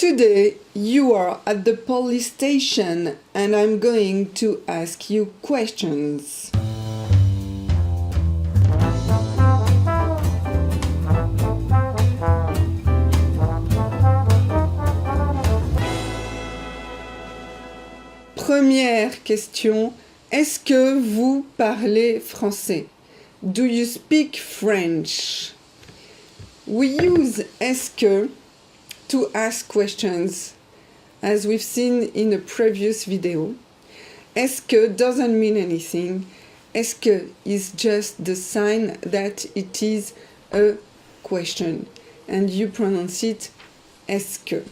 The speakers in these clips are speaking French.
Today you are at the police station and I'm going to ask you questions. Première question, est-ce que vous parlez français? Do you speak French? We use est-ce que to ask questions, as we've seen in a previous video. Est-ce que doesn't mean anything. Est-ce que is just the sign that it is a question. And you pronounce it est-ce que.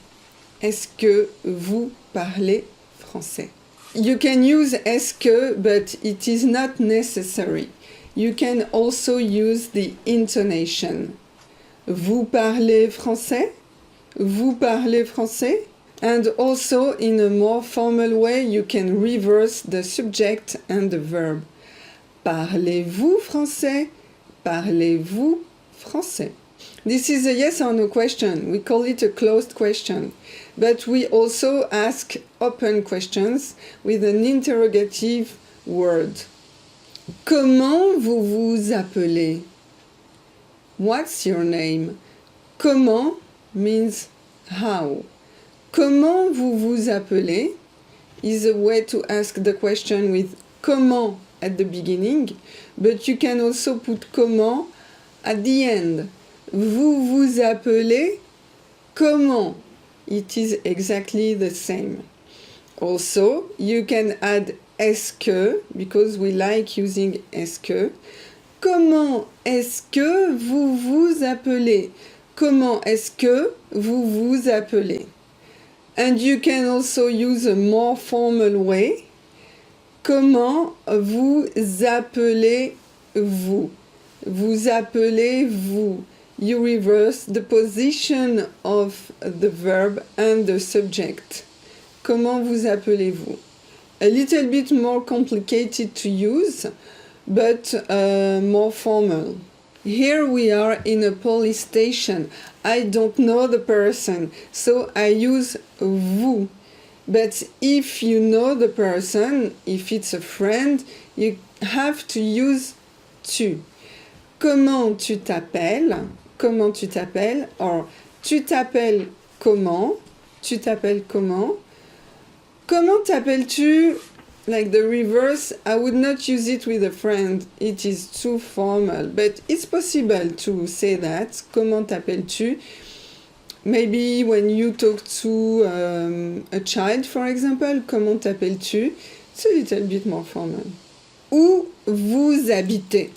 Est-ce que vous parlez français? You can use est-ce que, but it is not necessary. You can also use the intonation. Vous parlez français? Vous parlez français? And also, in a more formal way, you can reverse the subject and the verb. Parlez-vous français? Parlez-vous français? This is a yes or no question. We call it a closed question. But we also ask open questions with an interrogative word. Comment vous vous appelez? What's your name? Comment means how. Comment vous vous appelez is a way to ask the question with comment at the beginning, but you can also put comment at the end. Vous vous appelez comment? It is exactly the same. Also, you can add est-ce que, because we like using est-ce que. Comment est-ce que vous vous appelez? Comment est-ce que vous vous appelez? And you can also use a more formal way. Comment vous appelez-vous? Vous appelez-vous? You reverse the position of the verb and the subject. Comment vous appelez-vous? A little bit more complicated to use, but more formal. Here we are in a police station. I don't know the person, so I use vous. But if you know the person, if it's a friend, you have to use tu. Comment tu t'appelles? Comment tu t'appelles? Or, tu t'appelles comment? Tu t'appelles comment? Comment t'appelles-tu? Like the reverse, I would not use it with a friend. It is too formal. But it's possible to say that. Comment t'appelles-tu? Maybe when you talk to a child, for example, comment t'appelles-tu? It's a little bit more formal. Où vous habitez?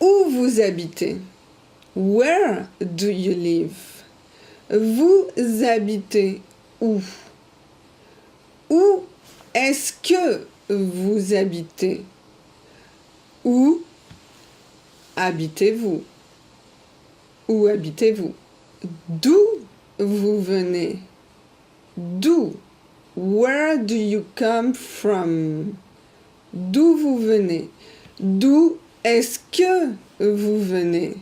Où vous habitez? Where do you live? Vous habitez où? Où est-ce que vous habitez? Où habitez-vous? Où habitez-vous? D'où vous venez? D'où? Where do you come from? D'où vous venez? D'où est-ce que vous venez?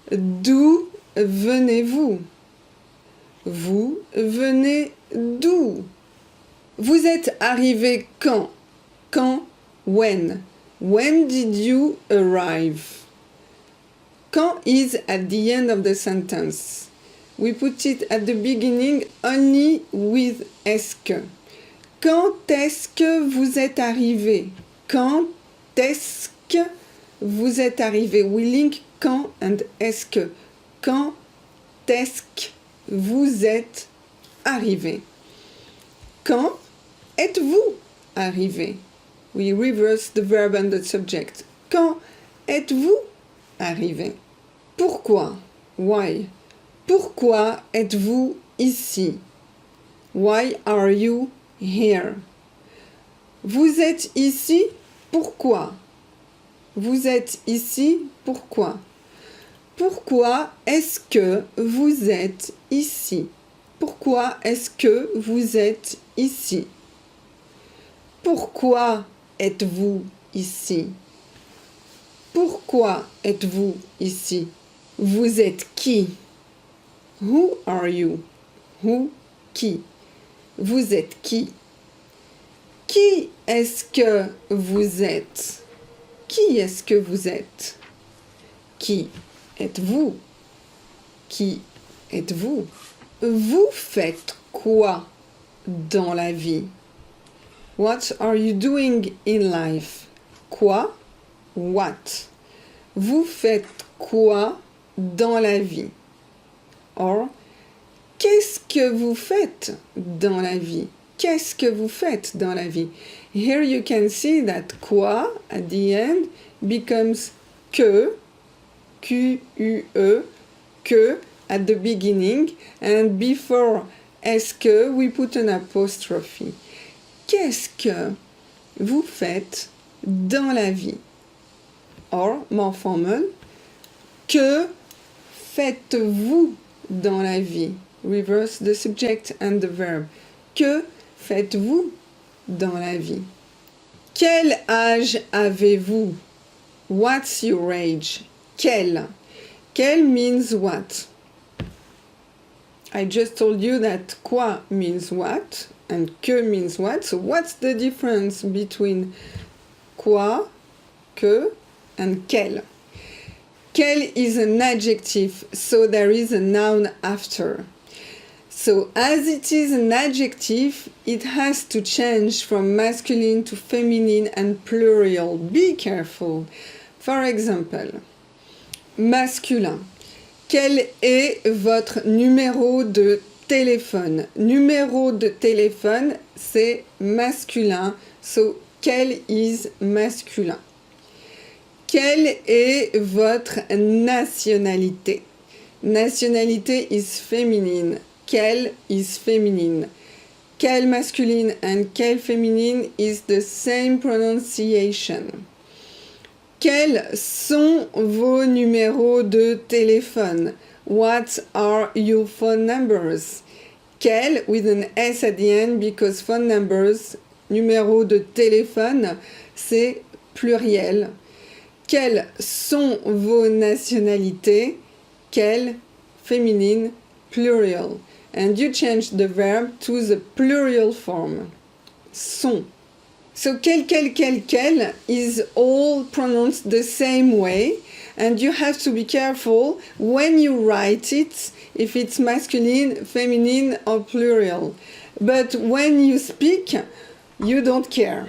D'où venez-vous? Vous venez d'où? Vous êtes arrivé quand? Quand? When? When did you arrive? Quand is at the end of the sentence. We put it at the beginning only with est-ce que. Quand est-ce que vous êtes arrivé? Quand est-ce que vous êtes arrivé? We link quand and est-ce que. Quand est-ce que vous êtes arrivé? Quand êtes-vous arrivé? We reverse the verb and the subject. Quand êtes-vous arrivé? Pourquoi? Why? Pourquoi êtes-vous ici? Why are you here? Vous êtes ici, pourquoi? Vous êtes ici, pourquoi? Pourquoi est-ce que vous êtes ici? Pourquoi est-ce que vous êtes ici? Pourquoi êtes-vous ici? Pourquoi êtes-vous ici? Vous êtes qui? Who are you? Who qui? Vous êtes qui? Qui est-ce que vous êtes? Qui est-ce que vous êtes? Qui êtes-vous? Qui êtes-vous? Vous faites quoi dans la vie? What are you doing in life? Quoi? What? Vous faites quoi dans la vie? Or, qu'est-ce que vous faites dans la vie? Qu'est-ce que vous faites dans la vie? Here you can see that quoi at the end becomes que, Q-U-E, que at the beginning, and before est-ce que we put an apostrophe. Qu'est-ce que vous faites dans la vie? Or, more formal, que faites-vous dans la vie? Reverse the subject and the verb. Que faites-vous dans la vie? Quel âge avez-vous? What's your age? Quel? Quel means what? I just told you that quoi means what and que means what. So what's the difference between quoi, que, and quel? Quel is an adjective, so there is a noun after. So as it is an adjective, it has to change from masculine to feminine and plural. Be careful. For example, masculin. Quel est votre numéro de téléphone? Numéro de téléphone, c'est masculin. So, quel is masculin? Quelle est votre nationalité? Nationalité is féminine. Quelle is féminine? Quelle masculine and quelle féminine is the same pronunciation. Quels sont vos numéros de téléphone? What are your phone numbers? Quel with an S at the end because phone numbers, numéro de téléphone, c'est pluriel. Quelles sont vos nationalités? Quelle féminine plural. And you change the verb to the plural form. Sont. So quel is all pronounced the same way, and you have to be careful when you write it, if it's masculine, feminine, or plural. But when you speak, you don't care.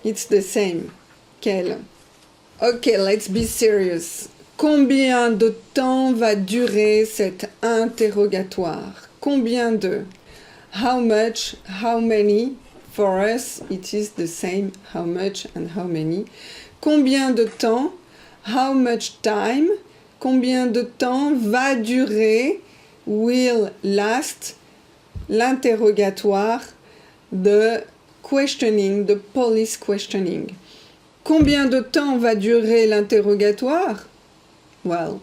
It's the same. Quel. Okay, let's be serious. Combien de temps va durer cet interrogatoire? Combien de? How much? How many? For us, it is the same, how much and how many. Combien de temps? How much time? Combien de temps va durer? Will last. L'interrogatoire, the questioning, the police questioning. Combien de temps va durer l'interrogatoire? Well,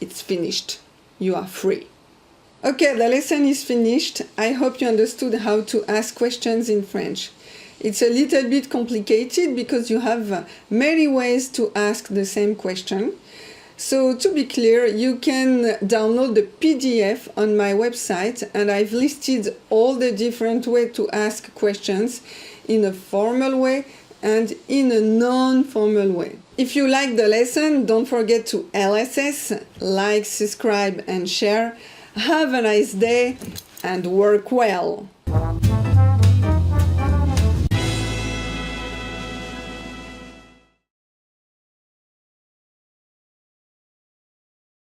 it's finished. You are free. Okay, the lesson is finished. I hope you understood how to ask questions in French. It's a little bit complicated because you have many ways to ask the same question. So to be clear, you can download the PDF on my website, and I've listed all the different ways to ask questions in a formal way and in a non-formal way. If you like the lesson, don't forget to LSS, like, subscribe, and share. Have a nice day and work well.